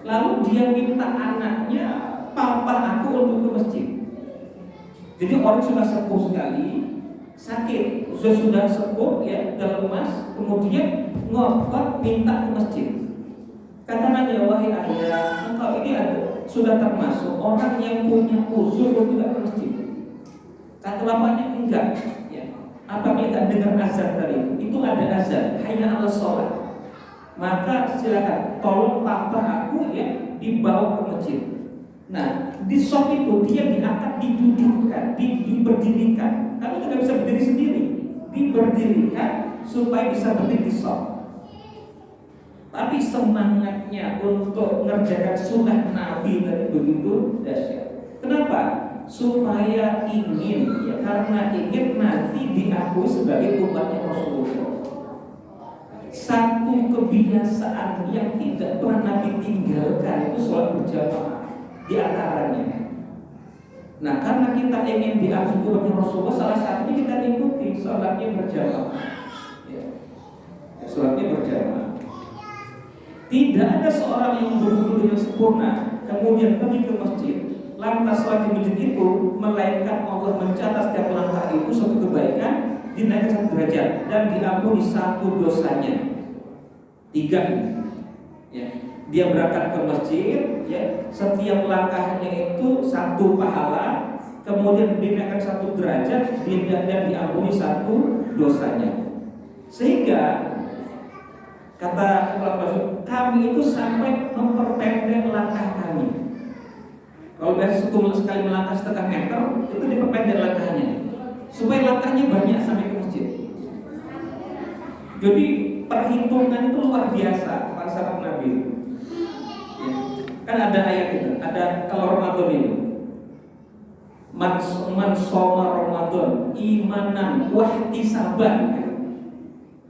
lalu dia minta anaknya, papa aku untuk ke masjid. Jadi orang sudah sepuh sekali, sakit, sudah sepuh ya, dalam lemas, kemudian ngotot minta ke masjid. Kata Nabi, wahai ayah, engkau ini sudah termasuk orang yang punya uzur untuk tidak ke masjid. Kata bapaknya, enggak. Ya. Apabila tidak dengar azan tadi, itu ada azan, hayya 'alas shalah. Maka silakan, tolong papa aku ya dibawa ke masjid. Nah, di shop itu dia diangkat, didudukkan, diberdirikan. Kamu tidak bisa berdiri sendiri, diberdirikan supaya bisa berdiri di shop. Tapi semangatnya untuk mengerjakan sunnah Nabi tadi begitu dahsyat. Kenapa? Supaya ingin, ya karena ingin nanti diakui sebagai umatnya Rasulullah. Satu kebiasaan yang tidak pernah Nabi tinggalkan itu sholat berjamaah. Di antaranya. Nah, karena kita ingin diakui umatnya Rasulullah, salah satunya kita ikuti sholatnya berjamaah. Ya. Sholatnya berjamaah. Tidak ada seorang yang berwudu dengan sempurna kemudian pergi ke masjid, lantas sholat di masjid itu, melainkan Allah mencatat setiap langkah itu suatu kebaikan, dinaikkan 1 derajat dan diampuni 1 dosanya. 3 ya. Dia berangkat ke masjid, ya, setiap langkahnya itu 1 pahala, kemudian dinaikkan 1 derajat dan diampuni 1 dosanya. Sehingga kata kami itu sampai memperpendek langkah kami. Kalau biasa sekali melangkah 1/2 meter, itu diperpendek langkahnya supaya langkahnya banyak sampai ke masjid. Jadi perhitungan itu luar biasa para sahabat Nabi. Kan ada ayat itu, ada kalau Ramadan itu man shoma Ramadan imanan wahtisaban.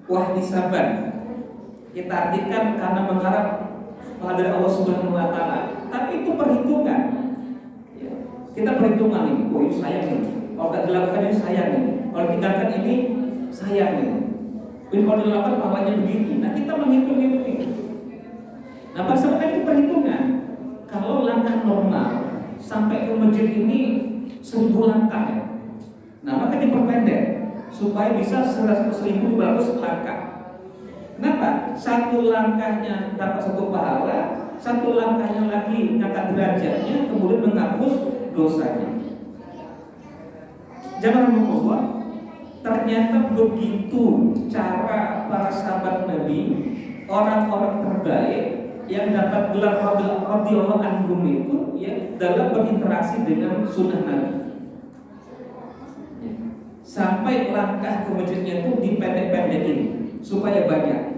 Wahtisaban kita artikan karena mengharap kehadiran Allah Subhanahu wa taala. Tapi itu perhitungan. Ya. Kita perhitungan ini, oh ini sayang ini. Kalau tidak dilakukan ini sayang ini. Kalau tinggalkan ini sayang ini. Ini kalau dilakukan pahalanya begini. Nah, kita menghitung ini. Nah, pasal itu perhitungan. Kalau langkah normal sampai ke masjid ini 1000 langkah ya. Nah, maka diperpendek supaya bisa 1.200 langkah. Kenapa? 1 langkahnya dapat 1 pahala, 1 langkahnya lagi ngangkat derajatnya, kemudian menghapus dosanya. Jangan lupa, ternyata begitu cara para sahabat Nabi, orang-orang terbaik yang dapat gelar radhiyallahu anhum itu ya dalam berinteraksi dengan sunnah Nabi. Sampai langkah ke masjidnya itu dipendek-pendekin supaya banyak.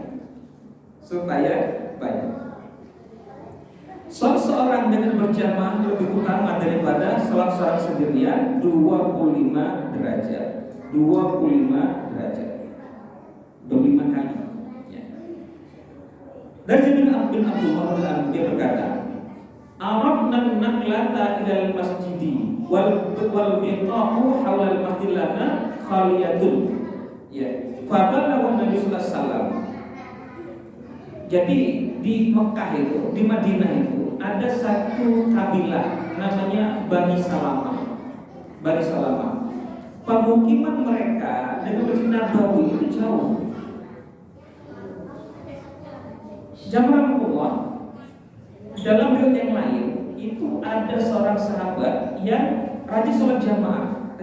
Sholat seorang dengan berjamaah lebih utama daripada sholat seorang sendirian 25 derajat. 25 derajat. 25 kali. Dan Jabir bin Abdullah dia berkata, "Aradna naklata ilal masjidi wal biqa'u hawla al-masjid lana khaliyatun." Ya, fabalagha Nabi sallallahu alaihi wasallam. Jadi di Mekah itu, di Madinah itu ada satu kabilah namanya Bani Salamah. Bani Salamah. Pemukiman mereka dengan Masjid Nabawi itu jauh. Jazakumullah. Dalam riwayat yang lain itu ada seorang sahabat yang rajin sholat jamaah,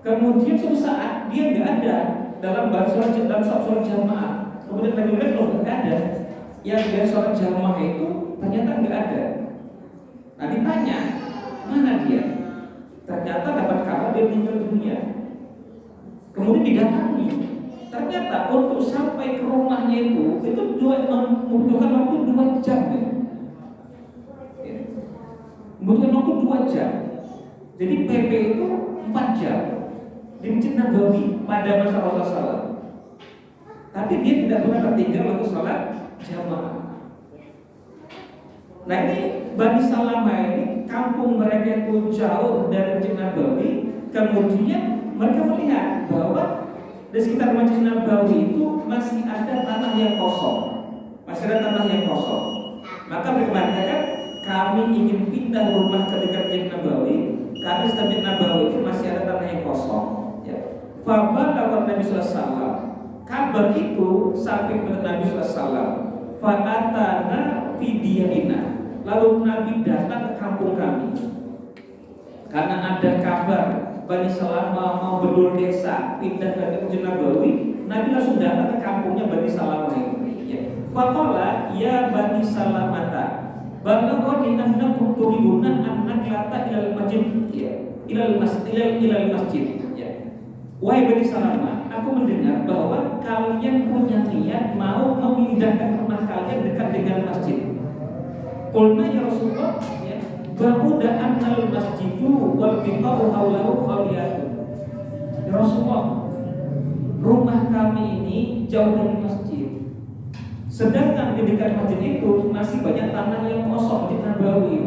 Kemudian suatu saat dia nggak ada dalam sholat jamaah. Kemudian bagaimana kalau nggak ada, yang dia sholat jamaah itu ternyata nggak ada. Nah ditanya mana dia? Ternyata dapat kabar dia meninggal dunia. Kemudian didatangi. Ternyata untuk sampai ke rumahnya itu membutuhkan waktu 2 jam ya. Membutuhkan waktu 2 jam. Jadi PP itu 4 jam di Masjid Nabawi pada masa Rasulullah. Tapi dia tidak pernah tertinggal waktu sholat jamaah. Nah ini Bani Salamah ini kampung mereka itu jauh dari Masjid Nabawi. Kemudian mereka melihat bahwa di sekitar Masjid Nabawi itu masih ada tanah yang kosong, Maka bagaimana kan? Kami ingin pindah rumah ke dekat Masjid Nabawi, karena di Masjid Nabawi itu masih ada tanah yang kosong. Ya. Fabalagha Nabi sallallahu alaihi wasallam. Kabar itu sampai kepada Nabi sallallahu alaihi wasallam. Fa'atana fi diyarina. Lalu Nabi datang ke kampung kami. Karena ada kabar Bani Salamah mau berdua desa pindah ke Masjid Nabawi, Nabi langsung datang ke kampungnya Bani Salamah ini. Ya. Faqala ya Bani Salamata, balaghani annakum turiduna an naklata ilal masjid, ya. Ilal masjid, ya. Wahai Bani Salamah, aku mendengar bahwa kalian punya niat mau memindahkan rumah kalian dekat dengan masjid. Qulna ya Rasulullah, ya. Ba'uda annal masjidu wal biqa'u haulahu khaliyatun. Ya Rasulullah, rumah kami ini jauh dari masjid. Sedangkan di dekat masjid itu masih banyak tanah yang kosong di Nabawi.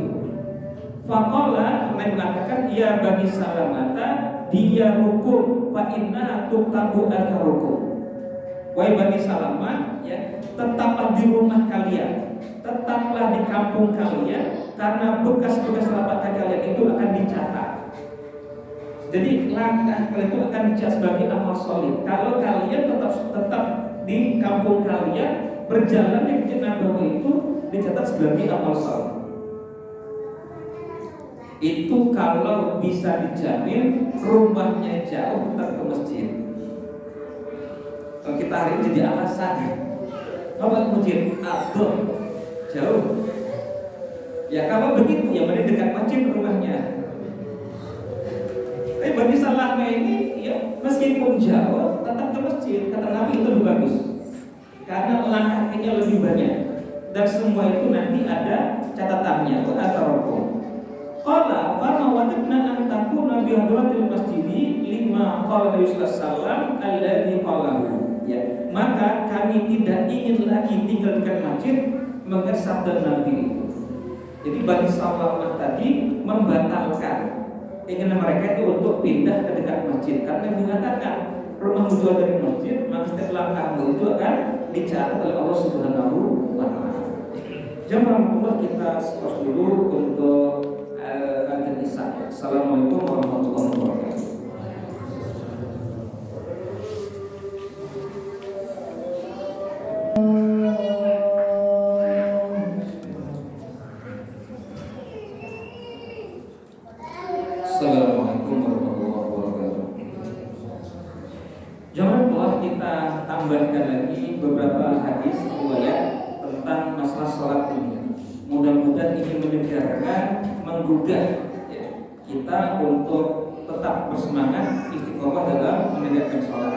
Faqala, Nabi mengatakan, ya Bani Salamata, dia rukum fa inna tuktabu atharukum. Wahai Bani Salamah, ya, tetaplah di rumah kalian, tetaplah di kampung kalian, karena bekas-bekas telapak kaki kalian itu akan dicatat. Jadi langkah kalian itu akan dicatat sebagai amal soleh. Kalau kalian tetap di kampung kalian, berjalan di Masjid Nabawi itu dicatat sebagai amal soleh. Itu kalau bisa dijamin rumahnya jauh tetap ke masjid. Kalau kita hari ini jadi alasan, kalau ke masjid jauh. Ya kalau begitu ya mending dekat masjid rumahnya. Tapi Bani Salamah ini ya meskipun jauh tetap ke masjid. Kata Nabi itu lebih bagus karena langkahnya lebih banyak dan semua itu nanti ada catatannya atau atarokum. Qala fama wadna an takuna bi hadratil masjidi lima qala Nabi sallallahu alaihi wasallam alladzi qalahu. Ya, maka kami tidak ingin lagi tinggal dekat masjid mengenai sabda Nabi itu. Jadi Bani Salamah tadi membatalkan keinginan mereka itu untuk pindah ke dekat masjid karena mengatakan rumahmu jauh dari masjid, maka setiap langkahmu itu akan dicatat oleh Allah Subhanahu wa taala. Jamaah kita stop dulu untuk adzan Isya. Assalamualaikum warahmatullahi wabarakatuh. Assalamualaikum warahmatullahi wabarakatuh. Jangan lupa kita tambahkan lagi beberapa hadis riwayat tentang masalah sholat ini. Mudah-mudahan ini menyegarkan, menggugah ya, kita untuk tetap bersemangat istiqomah dalam menegakkan sholat.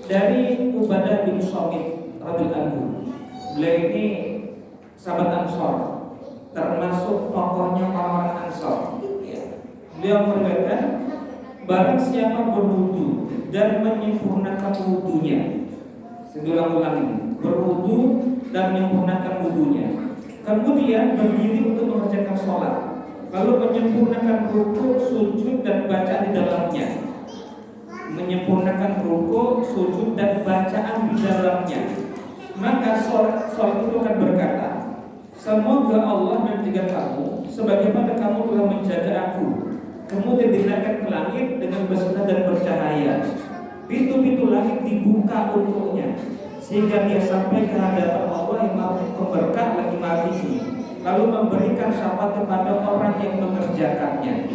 Dari Ubadah bin Samit radhiyallahu anhu, beliau ini sahabat Ansor, termasuk tokohnya orang Ansor. Beliau mengatakan, barang siapa berwudu dan menyempurnakan wudunya, sedulang-ulang ini, berwudu dan menyempurnakan wudunya, kemudian berdiri untuk mengerjakan sholat, lalu menyempurnakan rukuk, sujud dan bacaan di dalamnya, menyempurnakan rukuk, sujud dan bacaan di dalamnya, maka sholat itu akan berkata, semoga Allah menjaga kamu sebagaimana kamu telah menjaga aku. Kemudian dinaikkan ke langit dengan bersinar dan bercahaya. Pintu-pintu langit dibuka untuknya sehingga dia sampai ke hadapan Allah yang maha pemberkah lagi maha tinggi, lalu memberikan syafaat kepada orang yang mengerjakannya.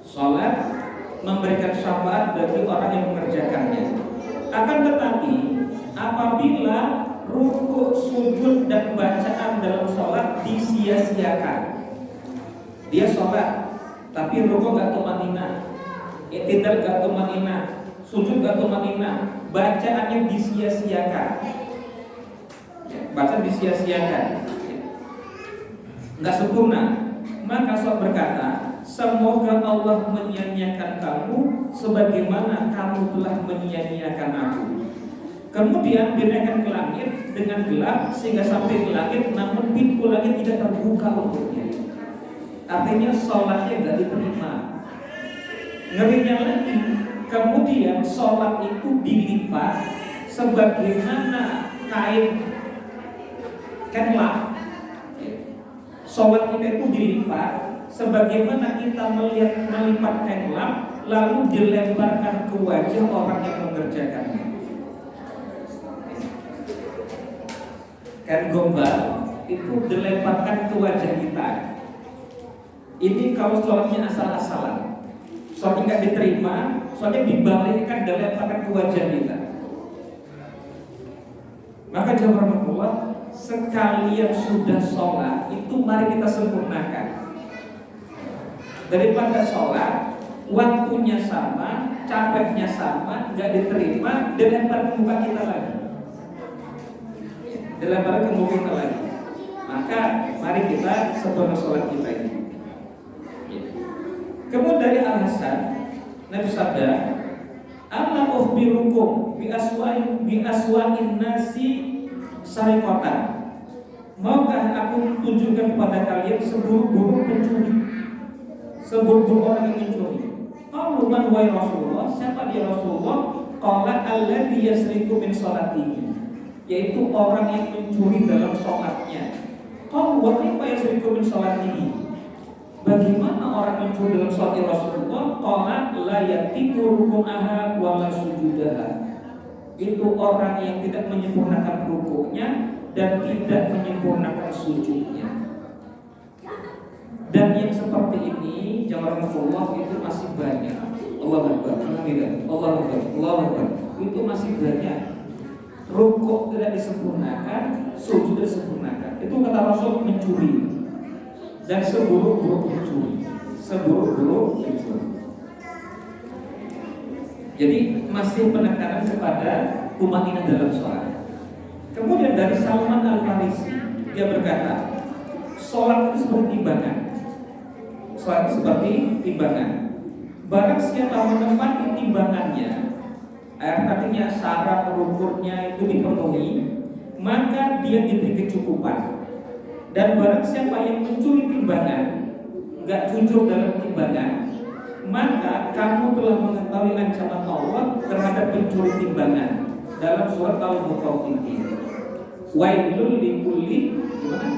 Salat memberikan syafaat bagi orang yang mengerjakannya. Akan tetapi apabila rukuk, sujud dan bacaan dalam salat disia-siakan, dia salat tapi rukuk gak tumanina, i'tidal gak tumanina, sujud gak tumanina, bacaannya disia-siakan, bacaan disia-siakan, gak sempurna, maka sahabat berkata, semoga Allah menyia-nyiakan kamu sebagaimana kamu telah menyia-nyiakan aku. Kemudian dinaikkan ke langit dengan gelap sehingga sampai ke langit, namun pintu langit tidak terbuka untuknya. Artinya sholatnya tidak diterima. Ngerinya lagi, Kemudian sholat itu dilipat sebagaimana kain kenlap. Sholat kita itu dilipat sebagaimana kita melipat kenlap, lalu dilemparkan ke wajah orang yang mengerjakannya. Kan gombal itu dilemparkan ke wajah kita. Ini kalau sholatnya asal-asalan, sholatnya nggak diterima, sholatnya dibalikkan, dilemparkan ke wajah kita. Maka jamaah, sekalian sudah sholat itu mari kita sempurnakan. Daripada sholat waktunya sama, capeknya sama, nggak diterima, dilempar ke muka kita lagi, dilempar ke muka kita lagi. Maka mari kita sempurna sholat kita ini. Kemudian dari Al-Hasan, Nabi sabda, "Amma ukhbirukum bi aswa'in nasi sariqatan." Maukah aku tunjukkan kepada kalian seburuk-buruk pencuri, seburuk-buruk orang yang mencuri? Qalu man wa Rasulullah? Siapa dia Rasulullah? Qala alladzi yasriqu min sholatihi, yaitu orang yang mencuri dalam sholatnya. Qalu wa kaifa yasriqu min sholatihi? Bagaimana orang mencuri dalam sholat Rasulullah? Qala la yatiqu ruku'aha wa la sujudaha. Itu orang yang tidak menyempurnakan rukuknya dan tidak menyempurnakan sujudnya. Dan yang seperti ini jamaah Rasulullah itu masih banyak. Allahu Akbar, Allahu Akbar, Allahu Akbar. Itu masih banyak. Rukuk tidak disempurnakan, sujud tidak disempurnakan. Itu kata Rasul mencuri. Dan seburuk-buruk pencuri, seburuk-buruk pencuri. Jadi masih penekanan kepada tumaninah dalam sholat. Kemudian dari Salman Al-Farisi, dia berkata, sholat itu seperti timbangan. Sholat itu seperti timbangan. Barang siapa menempati timbangannya, artinya syarat rukunnya itu dipenuhi, maka dia diberi kecukupan. Dan barang siapa yang mencuri timbangan, enggak jujur dalam timbangan, maka kamu telah mengetahui ancaman Allah terhadap pencuri timbangan. Dalam surat Al-Mutaffifin, wailul likulli gimana?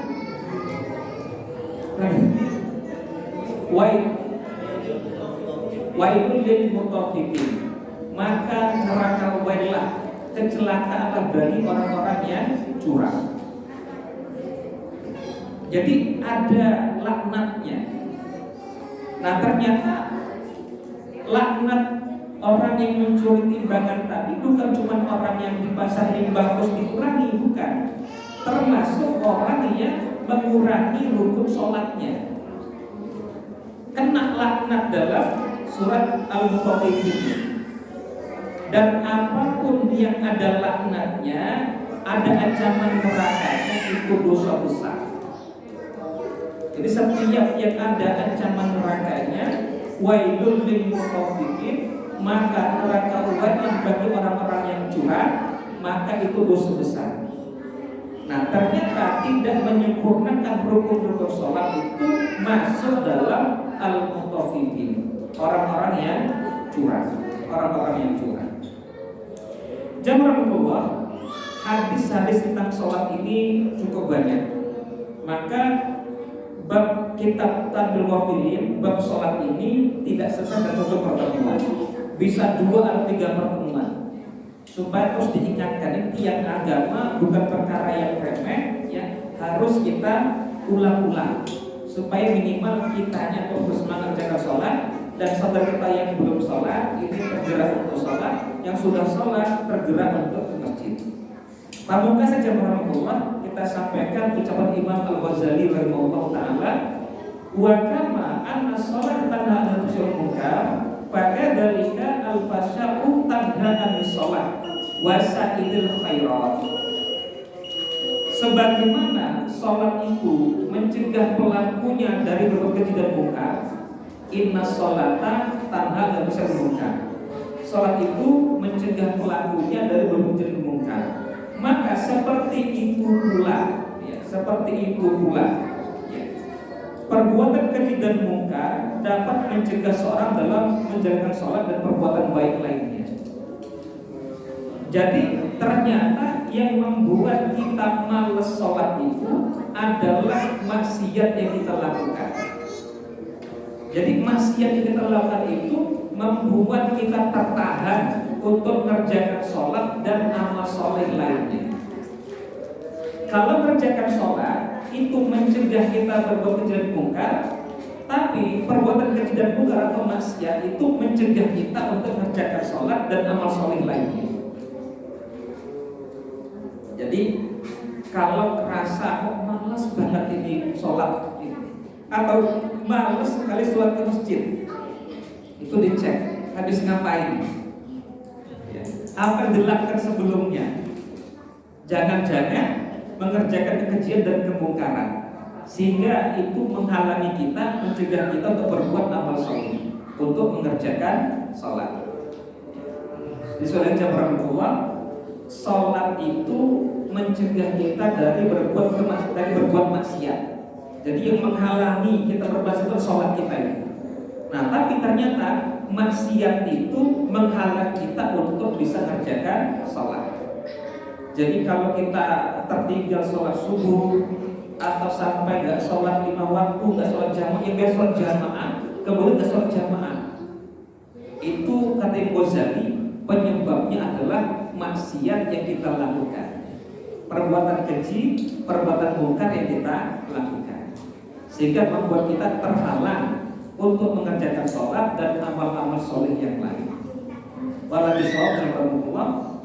Wailul lil mutaffifin, maka neraka wailah, kecelakaanlah bagi orang-orang yang curang. Jadi ada laknatnya. Nah ternyata laknat orang yang mencuri timbangan tadi bukan cuma orang yang di pasar yang bagus dikurangi, bukan. Termasuk orang yang mengurangi rukun sholatnya, kena laknat dalam surat Al-Mutaffifin. Dan apapun yang ada laknatnya, ada ancaman nerakanya, itu dosa besar. Jadi setiap yang ada ancaman nerakanya, wailul lil mutaffifin, maka neraka wailah bagi orang-orang yang curang, maka itu dosa besar. Nah ternyata tidak menyempurnakan rukun-rukun sholat itu masuk dalam al-mutaffifin, orang-orang yang curang, orang-orang yang curang. Jamaah, hadis-hadis tentang sholat ini cukup banyak. Maka bab kitab Tadbir Wafilin, bab sholat ini tidak selesai dalam satu pertemuan, bisa 2 atau 3 pertemuan, supaya terus diingatkan ini tiang agama bukan perkara yang remeh, ya harus kita ulang-ulang supaya minimal kitanya terus bersemangat jaga sholat, dan saudara kita yang belum sholat ini tergerak untuk sholat, yang sudah sholat tergerak untuk ke masjid. Pamungkas saja warahmatullah, kita sampaikan ucapan Imam Al-Ghazali rahimahullah ta'ala, wa kama anna sholat tanha 'anil fahsya'i munkar, fakadzalika al-fahsya'u tanha 'anis sholat wa sa'idil khairat. Sebagaimana sholat itu mencegah pelakunya dari berbuat keji dan munkar, inna sholata tanha 'anil fahsya'i munkar. Sholat itu mencegah pelakunya dari berbuat keji dan munkar. Maka seperti itu pula, ya, seperti itu pula, ya. perbuatan keji dan mungkar dapat mencegah seorang dalam menjalankan sholat dan perbuatan baik lainnya. Jadi ternyata yang membuat kita malas sholat itu adalah maksiat yang kita lakukan. Jadi maksiat yang kita lakukan itu membuat kita tertahan untuk mengerjakan sholat dan amal soleh lainnya. Kalau mengerjakan sholat itu mencegah kita berbuat keji dan mungkar, tapi perbuatan keji dan mungkar atau maksiat itu mencegah kita untuk mengerjakan sholat dan amal soleh lainnya. Jadi kalau kerasa malas banget ini sholat atau malas sekali sholat ke masjid, itu dicek habis ngapain, apa yang dilakukan sebelumnya. Jangan-jangan mengerjakan kekejian dan kemungkaran, sehingga itu menghalangi kita, mencegah kita untuk berbuat amal soleh, untuk mengerjakan sholat. Di sholat jam Rasulullah, sholat itu mencegah kita dari berbuat maksiat. Jadi yang menghalangi kita berbuat itu sholat kita ini. Nah, tapi ternyata maksiat itu menghalang kita untuk bisa mengerjakan sholat. Jadi kalau kita tertinggal sholat subuh atau sampai nggak sholat 5 waktu, nggak sholat jamaah, ya biar sholat jamaah, kemudian nggak sholat jamaah, itu kata Imam Ghazali penyebabnya adalah maksiat yang kita lakukan, perbuatan keji, perbuatan mungkar yang kita lakukan, sehingga membuat kita terhalang untuk mengerjakan sholat dan amal-amal soleh yang lain. Walau bisawab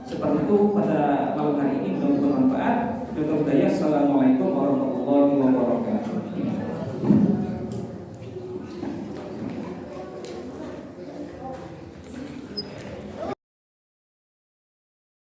seperti itu pada malam hari ini, mudah-mudahan bermanfaat. Assalamualaikum warahmatullahi wabarakatuh.